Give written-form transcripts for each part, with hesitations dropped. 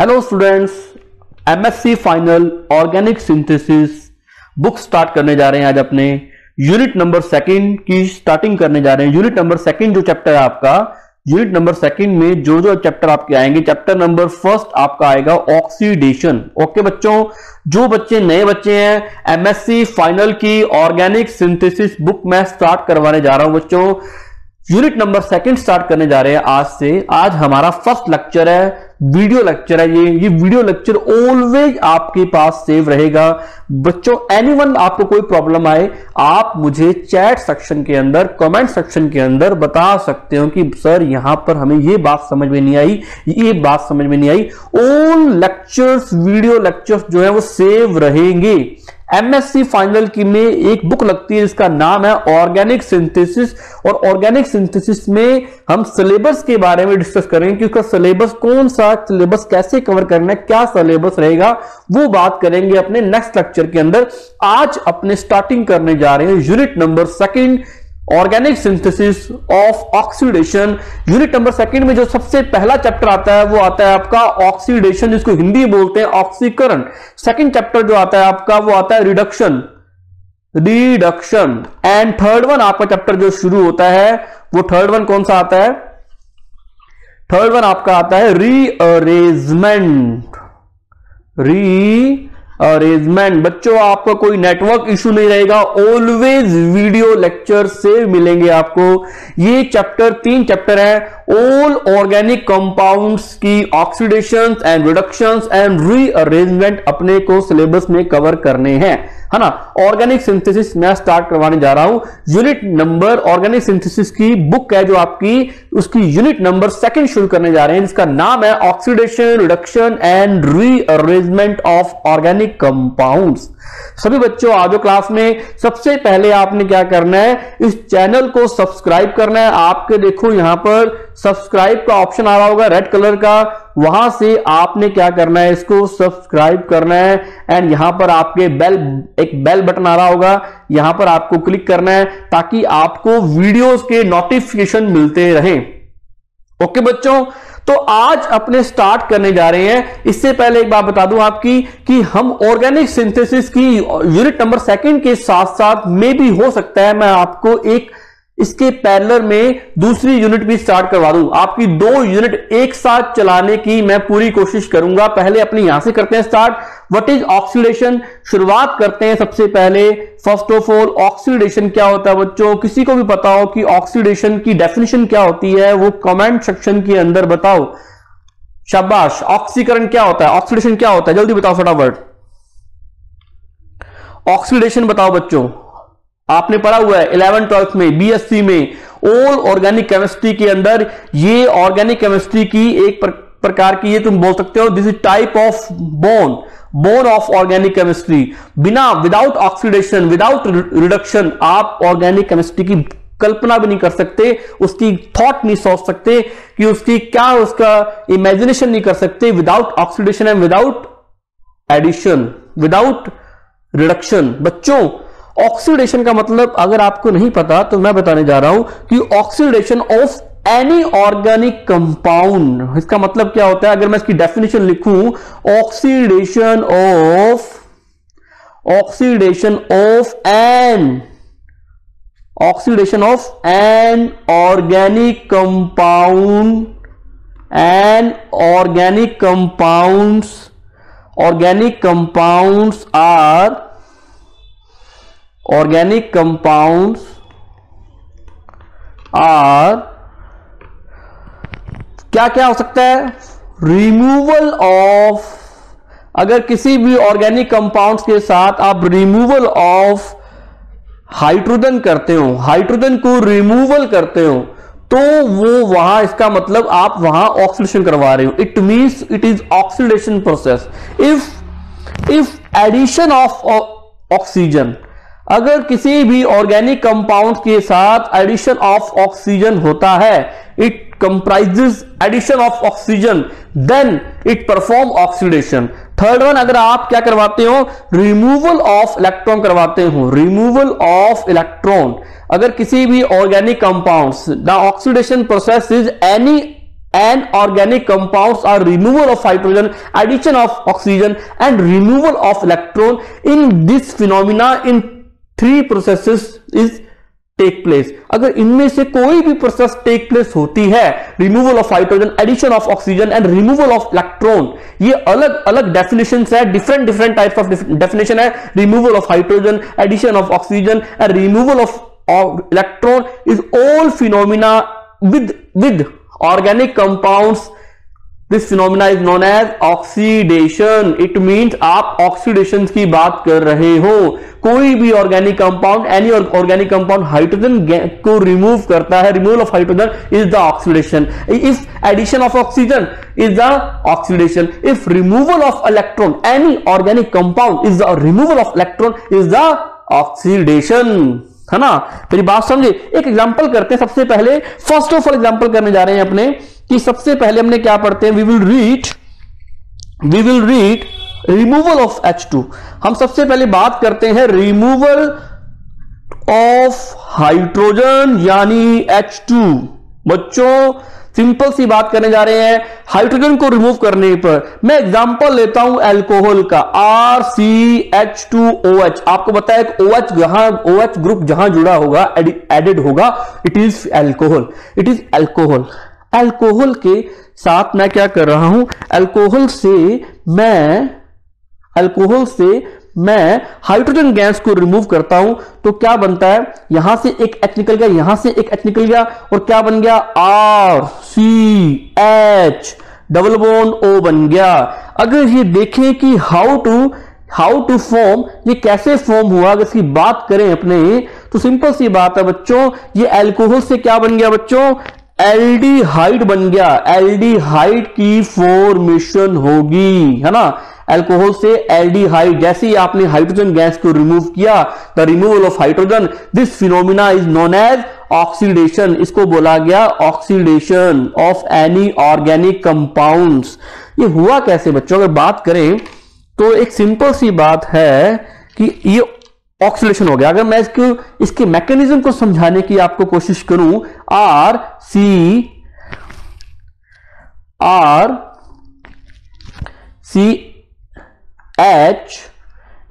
Hello students, MSc final organic synthesis book start करने जा रहे हैं। आज अपने यूनिट नंबर सेकंड की स्टार्टिंग करने जा रहे हैं। यूनिट नंबर सेकंड जो चैप्टर है आपका, यूनिट नंबर सेकंड में जो जो चैप्टर आपके आएंगे, चैप्टर नंबर फर्स्ट आपका आएगा ऑक्सीडेशन। ओके बच्चों, जो बच्चे नए बच्चे हैं एमएससी फाइनल की ऑर्गेनिक सिंथेसिस बुक मैं स्टार्ट करवाने जा रहा हूं बच्चों। यूनिट नंबर सेकंड स्टार्ट करने जा रहे हैं आज से। आज हमारा फर्स्ट लेक्चर है, वीडियो लेक्चर है। ये वीडियो लेक्चर ऑलवेज आपके पास सेव रहेगा बच्चों। एनीवन आपको कोई प्रॉब्लम आए, आप मुझे चैट सेक्शन के अंदर, कमेंट सेक्शन के अंदर बता सकते हो कि सर यहां पर हमें ये बात समझ में नहीं आई, ये बात समझ में नहीं आई। ऑल लेक्चर्स, वीडियो लेक्चर्स जो है वो सेव रहेंगे। एमएससी फाइनल की में एक बुक लगती है जिसका नाम है ऑर्गेनिक सिंथेसिस, और ऑर्गेनिक सिंथेसिस में हम सिलेबस के बारे में डिस्कस करेंगे कि उसका सिलेबस कौन सा, सिलेबस कैसे कवर करना है, क्या सिलेबस रहेगा, वो बात करेंगे अपने नेक्स्ट लेक्चर के अंदर। आज अपने स्टार्टिंग करने जा रहे हैं unit number second, organic synthesis of oxidation. Unit number second में जो सबसे पहला चैप्टर आता है वो आता है आपका ऑक्सीडेशन, जिसको हिंदी बोलते हैं ऑक्सीकरण। सेकंड चैप्टर जो आता है आपका वो आता है रिडक्शन, एंड थर्ड वन आपका चैप्टर जो शुरू होता है वो थर्ड वन कौन सा आता है? थर्ड वन आपका आता है रीअरेंजमेंट। अरेंजमेंट बच्चों, आपका कोई नेटवर्क इशू नहीं रहेगा, ऑलवेज वीडियो लेक्चर से मिलेंगे आपको। ये चैप्टर 3 चैप्टर है, ऑल ऑर्गेनिक कंपाउंड्स की oxidation and reduction and rearrangement अपने को सिलेबस में कवर करने हैं, है ना। ऑर्गेनिक सिंथेसिस मैं स्टार्ट करवाने जा रहा हूं। यूनिट नंबर ऑर्गेनिक सिंथेसिस की बुक है जो आपकी, उसकी यूनिट नंबर सेकंड शुरू करने जा रहे हैं, जिसका नाम है oxidation, reduction and rearrangement of organic compounds. सभी बच्चों आ जाओ क्लास में। सबसे पहले आपने क्या करना है, इस चैनल को सब्सक्राइब करना है। आपके देखो यहां पर सब्सक्राइब का ऑप्शन आ रहा होगा रेड कलर का, वहां से आपने क्या करना है, इसको सब्सक्राइब करना है। एंड यहां पर आपके एक बेल बटन आ रहा होगा, यहां पर आपको क्लिक करना है ताकि आपको वीडियोस के नोटिफिकेशन मिलते रहें। ओके बच्चों, तो आज अपने स्टार्ट करने जा रहे हैं। इससे पहले एक बात बता दूं आपकी कि हम ऑर्गेनिक सिंथेसिस की यूनिट नंबर सेकंड के साथ साथ में भी हो सकता है मैं आपको एक इसके पैरेलल में दूसरी यूनिट भी स्टार्ट करवा दूं। आपकी 2 यूनिट एक साथ चलाने की मैं पूरी कोशिश करूंगा। पहले अपने यहां से करते हैं स्टार्ट। What is oxidation? शुरुआत करते हैं सबसे पहले। फर्स्ट ऑफ ऑल ऑक्सीडेशन क्या होता है बच्चों? किसी को भी पता हो कि ऑक्सीडेशन की डेफिनेशन क्या होती है, वो कमेंट सेक्शन के अंदर बताओ। शाबाश। ऑक्सीकरण क्या होता है, ऑक्सीडेशन क्या होता है, जल्दी बताओ फटाफट। ऑक्सीडेशन बताओ बच्चों, आपने पढ़ा हुआ है 11th-12th में, बीएससी में, ऑल ऑर्गेनिक केमिस्ट्री के अंदर। ये ऑर्गेनिक केमिस्ट्री की एक प्रकार की, ये तुम बोल सकते हो this is type of bone of organic chemistry. Without oxidation, without reduction आप ऑर्गेनिक केमिस्ट्री की कल्पना भी नहीं कर सकते, उसकी थॉट नहीं सोच सकते कि उसकी क्या, उसका इमेजिनेशन नहीं कर सकते without oxidation and without addition, without reduction. बच्चों ऑक्सीडेशन का मतलब अगर आपको नहीं पता तो मैं बताने जा रहा हूं कि oxidation of any organic compound, इसका मतलब क्या होता है? अगर मैं इसकी डेफिनेशन लिखूं, oxidation of an organic compound, organic compounds are क्या क्या हो सकता है? रिमूवल ऑफ, अगर किसी भी ऑर्गेनिक कंपाउंड्स के साथ आप रिमूवल ऑफ हाइड्रोजन करते हो, हाइड्रोजन को रिमूवल करते हो, तो वो वहां, इसका मतलब आप वहां ऑक्सीडेशन करवा रहे हो। It means it is oxidation process. If addition of oxygen, अगर किसी भी ऑर्गेनिक कंपाउंड के साथ एडिशन ऑफ ऑक्सीजन होता है, it comprises addition of oxygen, then it perform oxidation. Third one, अगर आप क्या करवाते हो, रिमूवल ऑफ इलेक्ट्रॉन करवाते हो, रिमूवल ऑफ इलेक्ट्रॉन। अगर किसी भी organic compounds, the oxidation process is any and organic compounds are removal of hydrogen, addition of oxygen and removal of electron. In this phenomena in 3 processes is take place. अगर इनमें से कोई भी process take place होती है, removal of hydrogen, addition of oxygen and removal of electron, ये अलग अलग डेफिनेशन है, डिफरेंट टाइप्स ऑफ डेफिनेशन है. Removal of hydrogen, addition of oxygen and removal of electron is all phenomena with organic compounds. This phenomena is known as oxidation. It means आप oxidation की बात कर रहे हो. कोई भी organic compound, any organic compound hydrogen को remove करता है, removal of hydrogen is the oxidation. If addition of oxygen is the oxidation. If removal of electron, any organic compound is the removal of electron is the oxidation. है ना, मेरी बात समझे. एक example करते हैं. सबसे पहले फर्स्ट ऑफ ऑल एग्जांपल करने जा रहे हैं अपने कि सबसे पहले हमने क्या पढ़ते हैं. We will read removal of H2. हम सबसे पहले बात करते हैं रिमूवल ऑफ हाइड्रोजन यानी H2. बच्चों सिंपल सी बात करने जा रहे हैं. हाइड्रोजन को रिमूव करने पर मैं एग्जांपल लेता हूं अल्कोहल का, RCH2OH. आपको पता है OH जहां OH ग्रुप जहां जुड़ा होगा, एडेड होगा, इट इज अल्कोहल. अल्कोहल के साथ मैं क्या कर रहा हूं, अल्कोहल से मैं हाइड्रोजन गैस को रिमूव करता हूं तो क्या बनता है, यहां से एक H निकल गया, यहां से एक H निकल गया और क्या बन गया, RCH डबल बॉन्ड O बन गया. अगर ये देखें कि हाउ टू फॉर्म, ये कैसे फॉर्म हुआ, अगर इसकी बात करें अपने तो सिंपल सी बात है बच्चों, ये अल्कोहल से क्या बन गया बच्चों, एल्डिहाइड बन गया. एल्डिहाइड की फॉर्मेशन होगी, है ना. अल्कोहल से एल्डिहाइड, जैसे ही आपने हाइड्रोजन गैस को रिमूव किया, the removal of hydrogen, this phenomena is known as oxidation. इसको बोला गया oxidation of any organic compounds. ये हुआ कैसे बच्चों, अगर बात करें तो एक सिंपल सी बात है कि ये ऑक्सीडेशन हो गया. अगर मैं इसके मैकेनिज्म को समझाने की आपको कोशिश करूं, RCH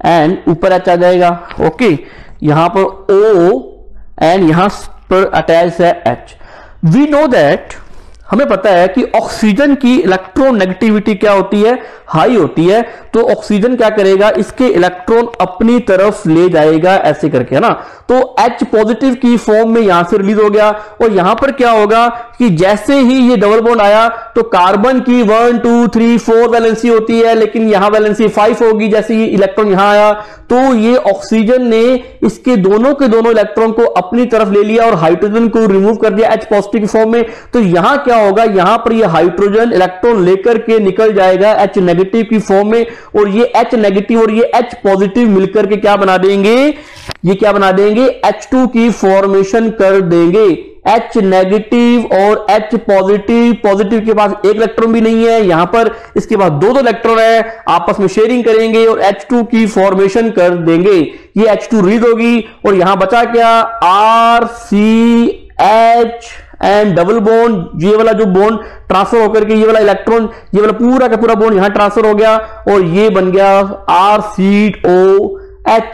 एंड ऊपर H आ जाएगा. ओके, यहां पर O एंड यहां पर अटैच है H. वी नो दैट, हमें पता है कि ऑक्सीजन की इलेक्ट्रोनेगेटिविटी क्या होती है, हाई होती है. तो ऑक्सीजन क्या करेगा, इसके इलेक्ट्रॉन अपनी तरफ ले जाएगा ऐसे करके, है ना. तो H पॉजिटिव की फॉर्म में यहां से रिलीज हो गया और यहां पर क्या होगा कि जैसे ही ये डबल बॉन्ड आया तो कार्बन की 1 2 3 4 वैलेंसी होती है, लेकिन यहां वैलेंसी 5 होगी. जैसे ही इलेक्ट्रॉन यहां आया तो ये ऑक्सीजन ने इसके दोनों के दोनों इलेक्ट्रॉन को अपनी तरफ ले लिया और हाइड्रोजन को रिमूव कर दिया H पॉजिटिव की फॉर्म में. तो यहां क्या होगा, यहां पर ये हाइड्रोजन इलेक्ट्रॉन लेकर के निकल जाएगा H नेगेटिव की फॉर्म में और ये H नेगेटिव और ये H पॉजिटिव मिलकर के क्या बना देंगे, ये क्या बना देंगे, H2 की फॉर्मेशन कर देंगे. H नेगेटिव और H पॉजिटिव के पास एक इलेक्ट्रॉन भी नहीं है, यहां पर इसके पास दो इलेक्ट्रॉन है, आपस में शेयरिंग करेंगे और H2 की फॉर्मेशन कर देंगे. ये H2 रिलीज होगी और यहां बचा क्या, RCH एंड डबल बॉन्ड. ये वाला जो बॉन्ड ट्रांसफर होकर के ये वाला इलेक्ट्रॉन, ये वाला पूरा का पूरा बॉन्ड यहां ट्रांसफर हो गया और ये बन गया RCOH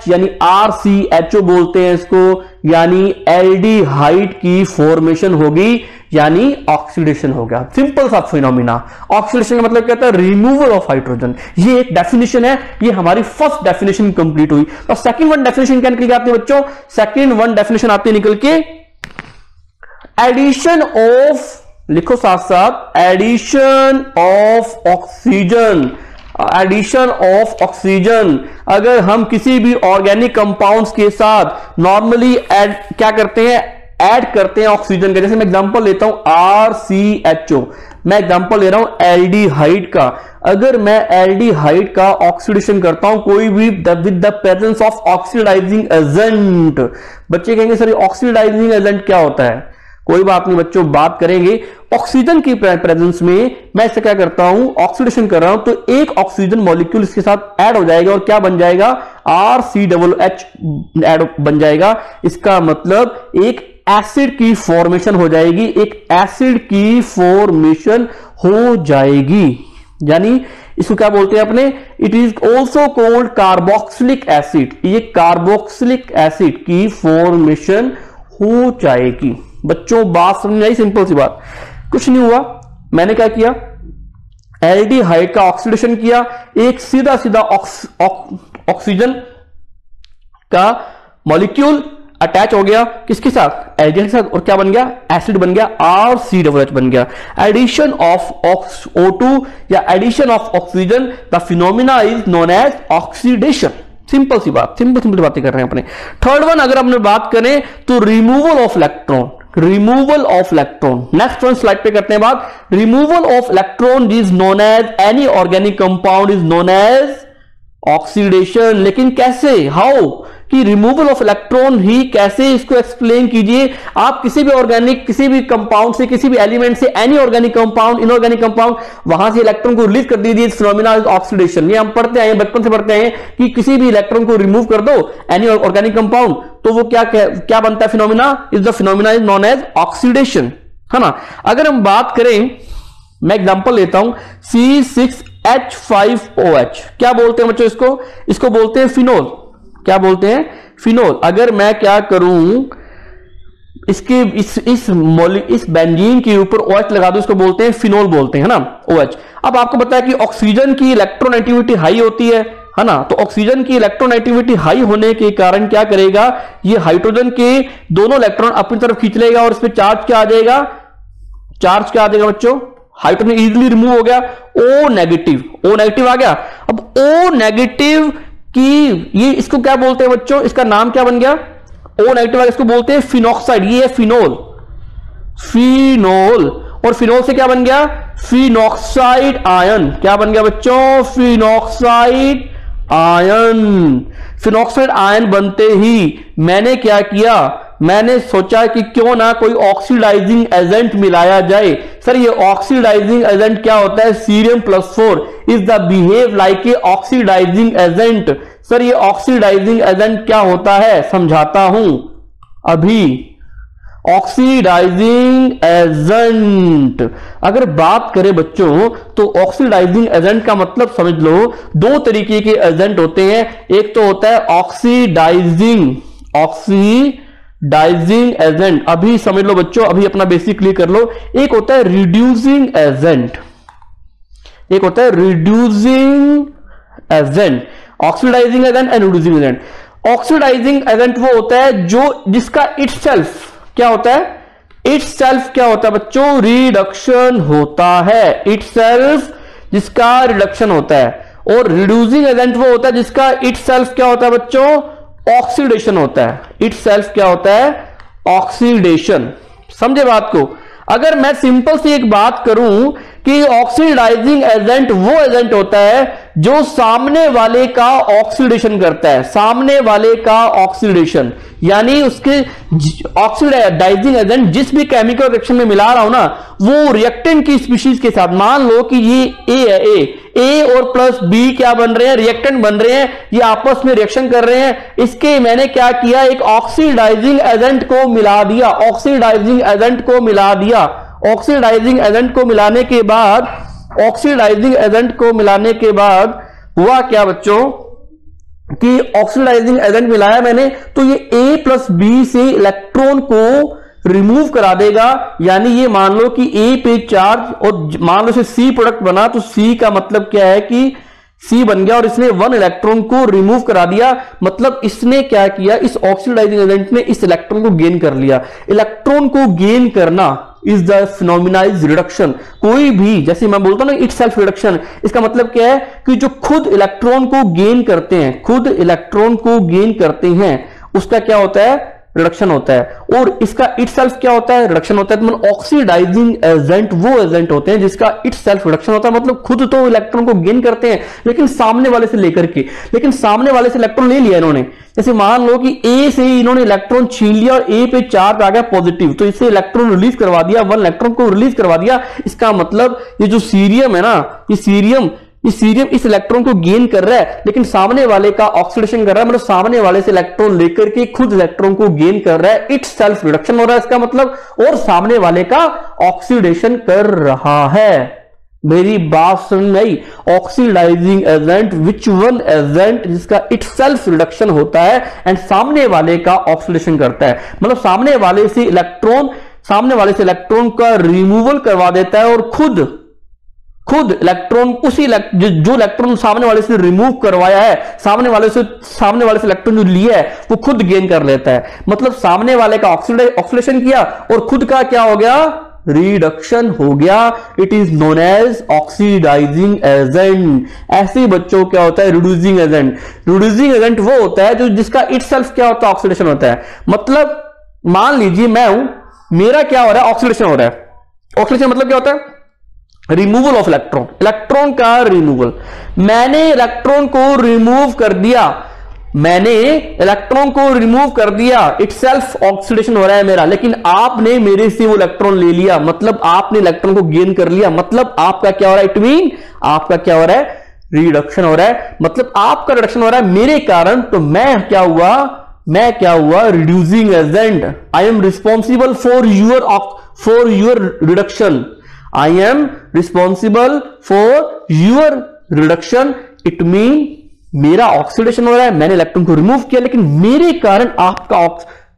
यानी RCHO बोलते हैं इसको, यानी एल्डिहाइड की फॉर्मेशन होगी, यानी ऑक्सीडेशन हो गया. सिंपल सा फिनोमिना. ऑक्सीडेशन का मतलब क्या होता है, रिमूवल ऑफ हाइड्रोजन. ये एक डेफिनेशन है, ये हमारी फर्स्ट डेफिनेशन कंप्लीट हुई. और सेकंड वन डेफिनेशन क्या निकल के आती है बच्चों, सेकंड वन डेफिनेशन आती है निकल के एडिशन ऑफ, लिखो साथ साथ, addition of oxygen. Addition of oxygen, अगर हम किसी भी ऑर्गेनिक कंपाउंड्स के साथ नॉर्मली क्या करते हैं, ऐड करते हैं ऑक्सीजन का. जैसे मैं एग्जांपल लेता हूं RCHO, मैं एग्जांपल ले रहा हूं एल्डिहाइड का. अगर मैं एल्डिहाइड का ऑक्सीडेशन करता हूं कोई भी with the presence of oxidising agent, बच्चे कहेंगे सर ऑक्सीडाइजिंग एजेंट क्या होता है, कोई बात नहीं बच्चों, बात करेंगे. ऑक्सीजन की प्रेजेंस में मैं इसे क्या करता हूं, ऑक्सीडेशन कर रहा हूं तो एक ऑक्सीजन मॉलिक्यूल इसके साथ ऐड हो जाएगा और क्या बन जाएगा, RCOH ऐड बन जाएगा. इसका मतलब एक एसिड की फॉर्मेशन हो जाएगी, एक एसिड की फॉर्मेशन हो जाएगी। यानी इसको क्या बोलते हैं अपने, it is also called carboxylic acid. ये कार्बोक्सिलिक एसिड की फॉर्मेशन हो जाएगी। बच्चों बात समझ आई, सिंपल सी बात, कुछ नहीं हुआ। मैंने क्या किया, एल्डिहाइड का ऑक्सीडेशन किया, एक सीधा सीधा ऑक्सीजन का मॉलिक्यूल अटैच हो गया किसके साथ, एल्डिहाइड के साथ, और क्या बन गया, एसिड बन गया, RCOH बन गया। एडिशन ऑफ O2 या addition of oxygen, the phenomena is known as oxidation. Simple सी बात, सिंपल बातें कर रहे हैं अपने। थर्ड वन अगर हमने बात करें तो removal of electron, removal of electron. Next one slide पे करते हैं बात। Removal of electron is known as, any organic compound is known as oxidation. लेकिन कैसे, हाउ, कि रिमूवल ऑफ इलेक्ट्रॉन ही कैसे, इसको एक्सप्लेन कीजिए। आप किसी भी ऑर्गेनिक, किसी भी कंपाउंड से, किसी भी एलिमेंट से, any organic compound, inorganic compound, वहां से इलेक्ट्रॉन को रिलीज कर दीजिए, फिनोमिना इज ऑक्सीडेशन। ये हम पढ़ते आए, बचपन से पढ़ते हैं कि किसी भी इलेक्ट्रॉन को रिमूव कर दो एनी ऑर्गेनिक कंपाउंड, तो वो क्या बनता है, phenomena is the phenomena is known as oxidation, है ना। अगर हम बात करें, मैं एग्जांपल लेता हूं, C6H5OH, क्या बोलते हैं बच्चों इसको, इसको बोलते हैं फिनोल। क्या बोलते हैं, फिनोल। अगर मैं क्या करूं, इसके इस बेंजीन के ऊपर OH लगा दूं, इसको बोलते हैं फिनोल बोलते हैं, है ना, OH। अब आपको पता है कि ऑक्सीजन की इलेक्ट्रोनेगेटिविटी हाई होती है ना, तो ऑक्सीजन की इलेक्ट्रोनेगेटिविटी हाई होने के कारण क्या करेगा, ये हाइड्रोजन के दोनों इलेक्ट्रॉन अपनी तरफ खींच लेगा और इस पर चार्ज क्या आ जाएगा, चार्ज क्या आ जाएगा बच्चों, हाइड्रोजन इजीली रिमूव हो गया, O नेगेटिव आ गया। अब O नेगेटिव की ये इसको क्या बोलते हैं बच्चों, इसका नाम क्या बन गया, O नेगेटिव, इसको बोलते हैं फिनॉक्साइड। ये है फिनोल, फिनोल, और फिनोल से क्या बन गया, फिनॉक्साइड आयन। क्या बन गया बच्चों, फिनॉक्साइड आयन। फिनॉक्साइड आयन बनते ही मैंने क्या किया, मैंने सोचा कि क्यों ना कोई ऑक्सीडाइजिंग एजेंट मिलाया जाए। सर ये ऑक्सीडाइजिंग एजेंट क्या होता है, Cerium+4 is the behave like a oxidising agent. Sir ये ऑक्सीडाइजिंग एजेंट क्या होता है, समझाता हूं अभी। ऑक्सीडाइजिंग एजेंट अगर बात करें बच्चों, तो ऑक्सीडाइजिंग एजेंट का मतलब समझ लो, दो तरीके के एजेंट होते हैं। एक तो होता है ऑक्सीडाइजिंग एजेंट, अभी समझ लो बच्चों, अभी अपना बेसिक क्लियर कर लो। एक होता है रिड्यूसिंग एजेंट, एक होता है reducing agent, oxidising agent and reducing agent. Oxidising agent वो होता है जो जिसका इटसेल्फ क्या होता है, इटसेल्फ क्या होता है बच्चों, रिडक्शन होता है, इटसेल्फ जिसका रिडक्शन होता है। और रिड्यूसिंग एजेंट वो होता है जिसका इटसेल्फ क्या होता है बच्चों, ऑक्सीडेशन होता है। इटसेल्फ क्या होता है, ऑक्सीडेशन। समझे बात को। अगर मैं सिंपल सी एक बात करूं कि ऑक्सीडाइजिंग एजेंट वो एजेंट होता है जो सामने वाले का ऑक्सीडेशन करता है, सामने वाले का ऑक्सीडेशन, यानी उसके ऑक्सीडाइजिंग एजेंट जिस भी केमिकल रिएक्शन में मिला रहा हूं ना, वो रिएक्टेंट की स्पीशीज के साथ, मान लो कि ये ए है, ए और प्लस बी क्या बन रहे हैं, रिएक्टेंट बन रहे हैं, ये आपस में रिएक्शन कर रहे हैं। इसके मैंने क्या किया, एक ऑक्सीडाइजिंग एजेंट को मिला दिया, ऑक्सीडाइजिंग एजेंट को मिला दिया। ऑक्सीडाइजिंग एजेंट को मिलाने के बाद, ऑक्सीडाइजिंग एजेंट को मिलाने के बाद हुआ क्या बच्चों कि ऑक्सीडाइजिंग एजेंट मिलाया मैंने, तो ये ए प्लस बी से इलेक्ट्रॉन को रिमूव करा देगा। यानी ये मान लो कि ए पे चार्ज और मान लो से सी प्रोडक्ट बना, तो सी का मतलब क्या है कि सी बन गया और इसने 1 इलेक्ट्रॉन को रिमूव करा दिया। मतलब इसने क्या किया, इस ऑक्सीडाइजिंग एजेंट ने इस इलेक्ट्रॉन को गेन कर लिया। इलेक्ट्रॉन को गेन करना is the phenomena is reduction. कोई भी, जैसे मैं बोलता हूं ना इटसेल्फ रिडक्शन, इसका मतलब क्या है कि जो खुद इलेक्ट्रॉन को गेन करते हैं, खुद इलेक्ट्रॉन को गेन करते हैं, उसका क्या होता है, रिडक्शन होता है। और इसका इटसेल्फ क्या होता है, रिडक्शन होता है। तो मतलब ऑक्सीडाइजिंग एजेंट वो एजेंट होते हैं जिसका इटसेल्फ रिडक्शन होता है, मतलब खुद तो इलेक्ट्रॉन को गेन करते हैं लेकिन सामने वाले से लेकर के, लेकिन सामने वाले से इलेक्ट्रॉन ले लिया इन्होंने। जैसे मान लो कि ए से इन्होंने इलेक्ट्रॉन छीन लिया और ए पे चार्ज आ गया पॉजिटिव, तो इससे इलेक्ट्रॉन रिलीज करवा दिया, 1 इलेक्ट्रॉन को रिलीज करवा दिया। इसका मतलब ये जो सीरियम है ना, ये सीरियम ये सीरियम इस इलेक्ट्रॉन को गेन कर रहा है, लेकिन सामने वाले का ऑक्सीडेशन कर रहा है, मतलब सामने वाले से इलेक्ट्रॉन लेकर के खुद इलेक्ट्रॉन को गेन कर रहा है, इट सेल्फ रिडक्शन हो रहा है इसका मतलब, और सामने वाले का ऑक्सीडेशन कर रहा है। मेरी बात समझ में आई? Oxidising agent which one agent जिसका इट सेल्फ रिडक्शन होता है एंड सामने वाले का ऑक्सीडेशन करता है, मतलब सामने वाले से इलेक्ट्रॉन का रिमूवल करवा देता है और खुद इलेक्ट्रॉन उसी जो इलेक्ट्रॉन सामने वाले से रिमूव करवाया है, सामने वाले से इलेक्ट्रॉन जो लिया है वो खुद गेन कर लेता है, मतलब सामने वाले का ऑक्सीडेशन किया और खुद का क्या हो गया? रिडक्शन हो गया। It is known as oxidising agent. ऐसे बच्चों क्या होता है? Reducing agent. रिड्यूसिंग एजेंट वो होता है जो जिसका इट सेल्फ क्या होता है? ऑक्सीडेशन होता है। मतलब मान लीजिए मैं हूं, मेरा क्या हो रहा है? ऑक्सीडेशन हो रहा है। ऑक्सीडेशन मतलब क्या होता है? रिमूवल ऑफ इलेक्ट्रॉन का रिमूवल। मैंने इलेक्ट्रॉन को रिमूव कर दिया, इट सेल्फ ऑक्सीडेशन हो रहा है मेरा, लेकिन आपने मेरे से वो इलेक्ट्रॉन ले लिया, मतलब आपने इलेक्ट्रॉन को गेन कर लिया, मतलब आपका क्या हो रहा है? इट मीन आपका क्या हो रहा है? रिडक्शन हो रहा है, मतलब आपका रिडक्शन हो रहा है मेरे कारण। तो मैं क्या हुआ? Reducing agent. I am responsible for your reduction. I am responsible for your reduction. It mean मेरा ऑक्सीडेशन हो रहा है, मैंने इलेक्ट्रॉन को रिमूव किया, लेकिन मेरे कारण आपका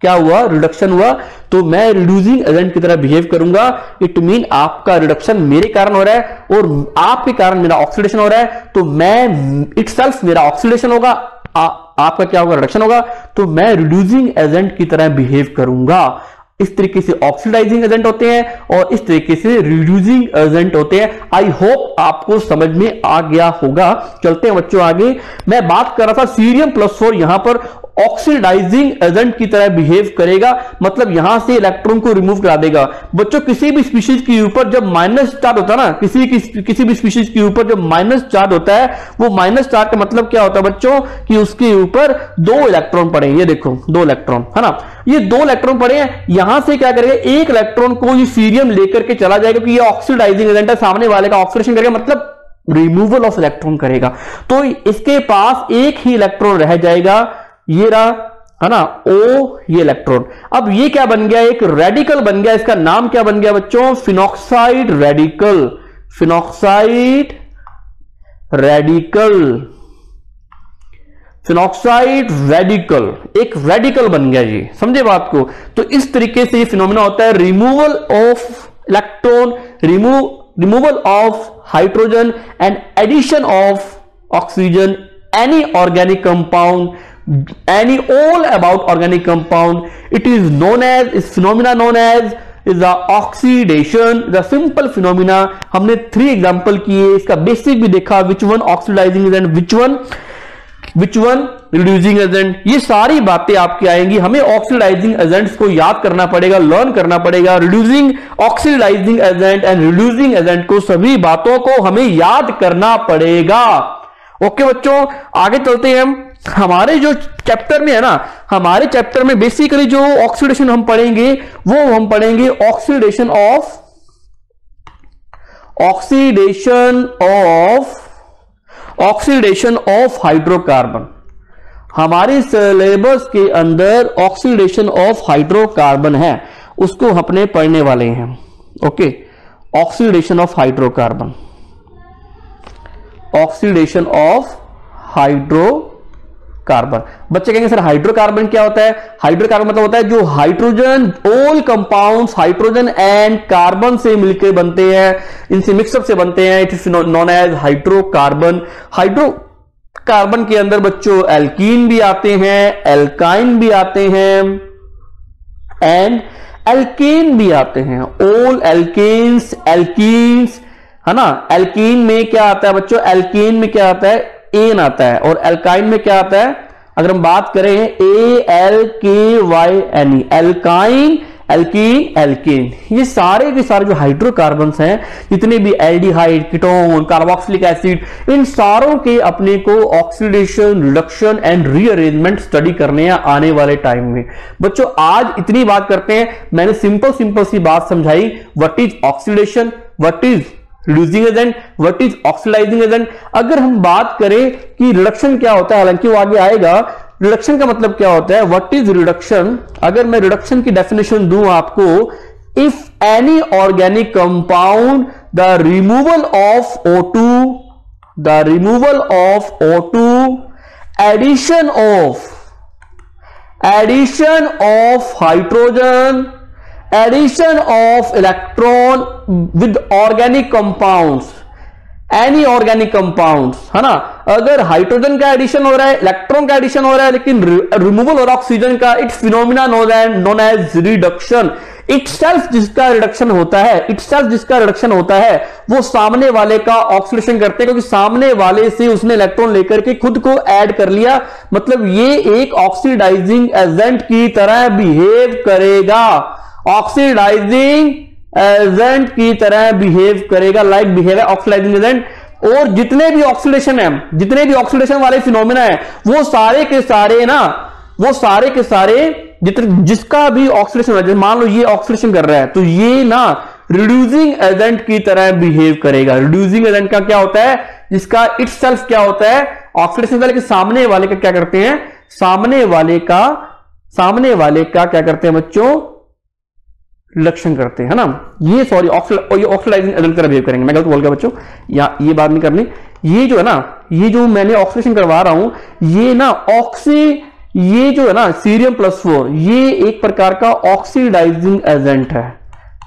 क्या हुआ? रिडक्शन हुआ। तो मैं रिड्यूसिंग एजेंट की तरह बिहेव करूंगा। इट मीन आपका रिडक्शन मेरे कारण हो रहा है और आपके कारण मेरा ऑक्सीडेशन हो रहा है, तो मैं इट सेल्फ मेरा ऑक्सीडेशन होगा, आपका क्या होगा? रिडक्शन होगा। तो मैं रिड्यूसिंग एजेंट की तरह बिहेव करूंगा। इस तरीके से ऑक्सीडाइजिंग एजेंट होते हैं और इस तरीके से रिड्यूसिंग एजेंट होते हैं। आई होप आपको समझ में आ गया होगा। चलते हैं बच्चों आगे। मैं बात कर रहा था सीरियम +4 यहां पर ऑक्सीडाइजिंग एजेंट की तरह बिहेव करेगा, मतलब यहां से इलेक्ट्रॉन को रिमूव करा देगा। बच्चों किसी भी स्पीशीज के ऊपर जब माइनस चार्ज होता है ना, किसी भी स्पीशीज के ऊपर जब माइनस चार्ज होता है, वो माइनस चार्ज का मतलब क्या होता है बच्चों? कि उसके ऊपर 2 इलेक्ट्रॉन पड़े। ये देखो 2 इलेक्ट्रॉन है ना, ये 2 इलेक्ट्रॉन पड़े हैं। यहां से क्या करेगा? एक इलेक्ट्रॉन को ये सीरियम लेकर के चला जाएगा, क्योंकि ये ऑक्सीडाइजिंग एजेंट है, सामने वाले का ऑक्सीडेशन करेगा, मतलब रिमूवल ऑफ इलेक्ट्रॉन करेगा। तो इसके पास एक ही इलेक्ट्रॉन रह जाएगा, ये रहा है ना O, ये इलेक्ट्रॉन। अब ये क्या बन गया? एक रेडिकल बन गया। इसका नाम क्या बन गया बच्चों? Phenoxide radical. फिनॉक्साइड रेडिकल एक रेडिकल बन गया। ये समझे बात को? तो इस तरीके से ये फिनोमेना होता है, removal of electron, removal of hydrogen and addition of oxygen, any organic compound, all about organic compound. It is known as, is phenomena known as is the oxidation, the simple phenomena. हमने 3 example किए, इसका basic भी देखा, which one oxidizing agent, which one reducing agent। ये सारी बातें आपकी आएंगी। हमें ऑक्सीडाइजिंग एजेंट्स को याद करना पड़ेगा, लर्न करना पड़ेगा। Reducing, oxidising agent and reducing agent को, सभी बातों को हमें याद करना पड़ेगा। ओके बच्चों, आगे चलते हैं हम। हमारे जो चैप्टर में है ना, हमारे चैप्टर में बेसिकली जो ऑक्सीडेशन हम पढ़ेंगे वो हम पढ़ेंगे ऑक्सीडेशन ऑफ हाइड्रोकार्बन। हमारे सिलेबस के अंदर ऑक्सीडेशन ऑफ हाइड्रोकार्बन है, उसको अपने पढ़ने वाले हैं। Okay, oxidation of hydrocarbon, oxidation of hydrocarbon. बच्चे कहेंगे सर हाइड्रोकार्बन क्या होता है? हाइड्रोकार्बन मतलब होता है जो hydrogen, all compounds hydrogen and carbon से मिलकर बनते हैं, इनसे मिक्सअप से बनते हैं। It is known as hydrocarbon. Hydrocarbon के अंदर बच्चों एल्कीन भी आते हैं, एल्काइन भी आते हैं एंड एल्केन भी आते हैं। ऑल एल्केन्स, एल्कीन्स है ना। एल्कीन में क्या आता है बच्चों? एल्कीन में क्या आता है? एन आता है। और एल्काइन में क्या आता है? अगर हम बात करें ALKYNE, एल्काइन, एल्कीन, एल्केन। ये सारे के सारे जो हाइड्रोकार्बन्स हैं, जितने भी एल्डिहाइड, कीटोन, कार्बोक्सिलिक एसिड, इन सारों के अपने को oxidation, reduction and rearrangement study करने हैं आने वाले टाइम में। बच्चों आज इतनी बात करते हैं। मैंने सिंपल सी बात समझाई, what is oxidation, what is reducing agent, what is oxidising agent. अगर हम बात करें कि रिडक्शन क्या होता है, हालांकि वो आगे आएगा, रिडक्शन का मतलब क्या होता है, व्हाट इज रिडक्शन। अगर मैं रिडक्शन की डेफिनेशन दूं आपको, if any organic compound the removal of O2 addition of hydrogen, addition of electron with organic compounds, any organic compounds, है ना। अगर हाइड्रोजन का एडिशन हो रहा है, इलेक्ट्रॉन का एडिशन हो रहा है, लेकिन रिमूवल और ऑक्सीजन का, it's phenomena known as reduction. Itself जिसका रिडक्शन होता है वो सामने वाले का ऑक्सीडेशन करते हैं, क्योंकि सामने वाले से उसने इलेक्ट्रॉन लेकर के खुद को ऐड कर लिया, मतलब ये एक ऑक्सीडाइजिंग एजेंट की तरह बिहेव करेगा, ऑक्सीडाइजिंग एजेंट की तरह बिहेव करेगा, लाइक बिहेव ऑक्सीडाइजिंग एजेंट। और जितने भी ऑक्सीडेशन वाले फिनोमेना है, वो सारे के सारे जिसका भी ऑक्सीडेशन हो, मान लो ये ऑक्सीडेशन कर रहा है, तो ये ना रिड्यूसिंग एजेंट की तरह बिहेव करेगा। रिड्यूसिंग एजेंट का क्या होता है, जिसका इटसेल्फ क्या होता है, ऑक्सीडेशन वाले के सामने वाले का क्या करते हैं, सामने वाले का क्या करते हैं बच्चों, रिडक्शन करते हैं, है ना। ये सॉरी ऑक्सीडाइजिंग एजेंट की तरह बिहेव करेंगे, मैं गलत बोल गया बच्चों, या ये बात नहीं करनी। ये जो है ना, ये जो मैंने ऑक्सीडेशन करवा रहा हूं, ये ना ये जो है ना सीरियम +4, ये एक प्रकार का ऑक्सीडाइजिंग एजेंट है।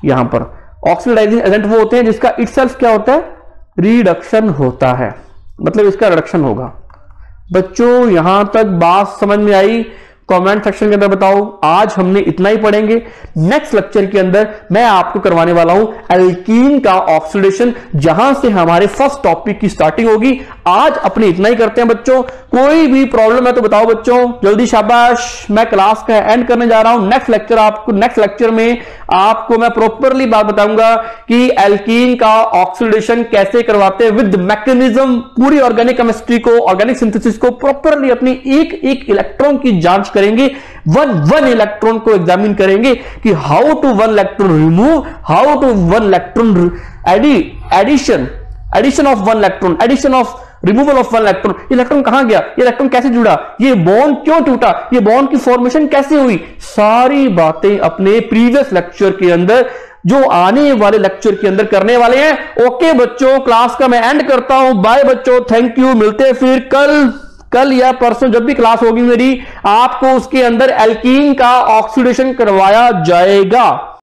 यहां पर ऑक्सीडाइजिंग एजेंट वो होते हैं जिसका इटसेल्फ क्या होता है, रिडक्शन होता है, मतलब इसका रिडक्शन होगा। बच्चों यहां तक बात समझ में आई? कमेंट सेक्शन के अंदर बताओ। आज हमने इतना ही पढ़ेंगे। नेक्स्ट लेक्चर के अंदर मैं आपको करवाने वाला हूं एल्कीन का ऑक्सीडेशन, जहां से हमारे फर्स्ट टॉपिक की स्टार्टिंग होगी। आज अपने इतना ही करते हैं बच्चों। कोई भी प्रॉब्लम है तो बताओ बच्चों, जल्दी शाबाश। मैं क्लास का एंड करने जा रहा हूं। नेक्स्ट लेक्चर में आपको मैं प्रॉपरली बात बताऊंगा कि एल्कीन का ऑक्सीडेशन कैसे करवाते हैं विद मैकेनिज्म, पूरी ऑर्गेनिक केमिस्ट्री को, ऑर्गेनिक सिंथेसिस को प्रॉपरली अपनी एक इलेक्ट्रॉन की जांच करेंगे, वन इलेक्ट्रॉन को एग्जामिन करेंगे कि how to one electron remove, how to one electron addition of one electron, addition of removal of one electron. Electron कहां गया, ये इलेक्ट्रॉन कैसे जुड़ा, ये बॉन्ड क्यों टूटा, ये बॉन्ड की फॉर्मेशन कैसे हुई, सारी बातें अपने प्रीवियस लेक्चर के अंदर, जो आने वाले लेक्चर के अंदर करने वाले हैं। ओके बच्चों, क्लास का मैं एंड करता हूं। बाय बच्चों, थैंक यू। मिलते हैं फिर कल या परसों, जब भी क्लास होगी मेरी, आपको उसके अंदर एल्कीन का ऑक्सीडेशन करवाया जाएगा।